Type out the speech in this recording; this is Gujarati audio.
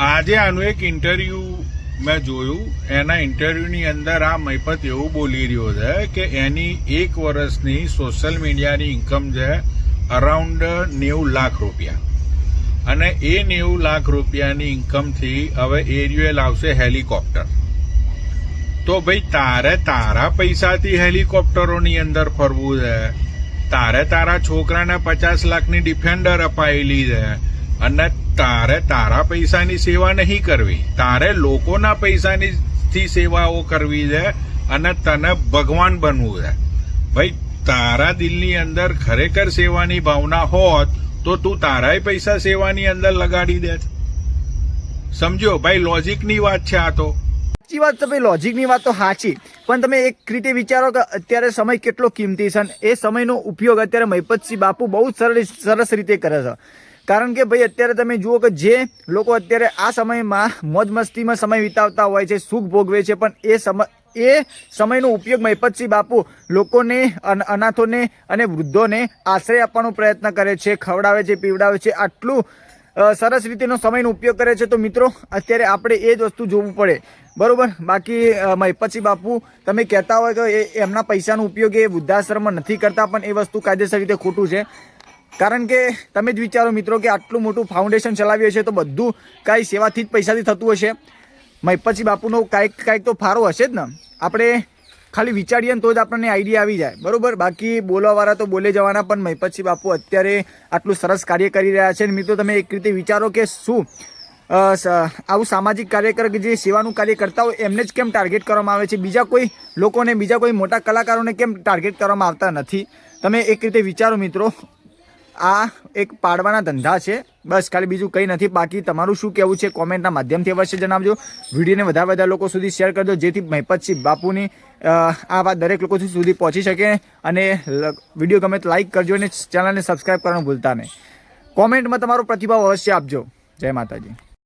આજે આનું એક ઇન્ટરવ્યુ મેં જોયું. એના ઇન્ટરવ્યુની અંદર આ મહિપત એવું બોલી રહ્યો છે કે એની 1 વર્ષની સોશિયલ મીડિયાની ઇન્કમ છે અરાઉન્ડ 90 લાખ રૂપિયા, અને એ 90 લાખ રૂપિયાની ઇન્કમથી હવે એરિયો લાવશે હેલિકોપ્ટર. તો ભાઈ તારે તારા પૈસાથી હેલિકોપ્ટરોની અંદર ફરવું છે, તારે તારા છોકરાને 50 લાખની ડિફેન્ડર અપાયેલી છે, અને તારે તારા પૈસાની સેવા નહીં કરવી, તારે લોકોના પૈસાની સેવાઓ કરવી છે અને તને ભગવાન બનવું છે. ભાઈ તારા દિલની અંદર ખરેખર સેવાની ભાવના હોત તો તું તારાય પૈસા સેવાની અંદર લગાડી દે. સમજો ભાઈ, લોજિકની વાત છે આ તો. સાચી વાત છે ભાઈ, લોજિકની વાત તો સાચી, પણ તમે એક રીતે વિચારો કે અત્યારે સમય કેટલો કિંમતી છે, એ સમયનો ઉપયોગ અત્યારે મહિપતસિંહ બાપુ બહુ સરસ રીતે કરે છે. કારણ કે ભાઈ અત્યારે તમે જુઓ કે જે લોકો અત્યારે આ સમયમાં મોજ મસ્તીમાં સમય વિતાવતા હોય છે, સુખ ભોગવે છે, પણ એ સમયનો ઉપયોગ મહિપતસિંહ બાપુ લોકોને, અનાથોને અને વૃદ્ધોને આશ્રય આપવાનો પ્રયત્ન કરે છે, ખવડાવે છે, પીવડાવે છે, આટલું સરસ રીતેનો સમયનો ઉપયોગ કરે છે. તો મિત્રો અત્યારે આપણે એ જ વસ્તુ જોવું પડે, બરોબર. બાકી મહિપતસિંહ બાપુ તમે કહેતા હોય કે એમના પૈસાનો ઉપયોગ એ વૃદ્ધાશ્રમમાં નથી કરતા, પણ એ વસ્તુ કાયદેસર રીતે ખોટું છે. કારણ કે તમે જ વિચારો મિત્રો કે આટલું મોટું ફાઉન્ડેશન ચલાવ્યું હશે તો બધું કાંઈ સેવાથી જ પૈસાથી થતું હશે. મહિપતસિંહ બાપુનો કાંઈક તો ફારો હશે જ ને. આપણે ખાલી વિચારીએ ને તો જ આપણને આઈડિયા આવી જાય, બરોબર. બાકી બોલવાવાળા તો બોલે જવાના, પણ મહિપતસિંહ બાપુ અત્યારે આટલું સરસ કાર્ય કરી રહ્યા છે. મિત્રો તમે એક રીતે વિચારો કે શું આવું સામાજિક કાર્યકર કે જે સેવાનું કાર્ય કરતા હોય એમને જ કેમ ટાર્ગેટ કરવામાં આવે છે, બીજા કોઈ લોકોને, બીજા કોઈ મોટા કલાકારોને કેમ ટાર્ગેટ કરવામાં આવતા નથી? તમે એક રીતે વિચારો મિત્રો. આ એક પાડવાના ધંધા છે, બસ, ખાલી બીજું કંઈ નથી. બાકી તમારું શું કહેવું છે કોમેન્ટના માધ્યમથી અવશ્ય જણાવજો. વિડીયોને વધારે લોકો સુધી શેર કરજો, જેથી મહિપતસિંહ બાપુની આ વાત દરેક લોકો સુધી પહોંચી શકે. અને વિડીયો ગમે તો લાઈક કરજો અને ચેનલને સબસ્ક્રાઈબ કરવાનું ભૂલતા નહીં. કોમેન્ટમાં તમારો પ્રતિભાવ અવશ્ય આપજો. જય માતાજી.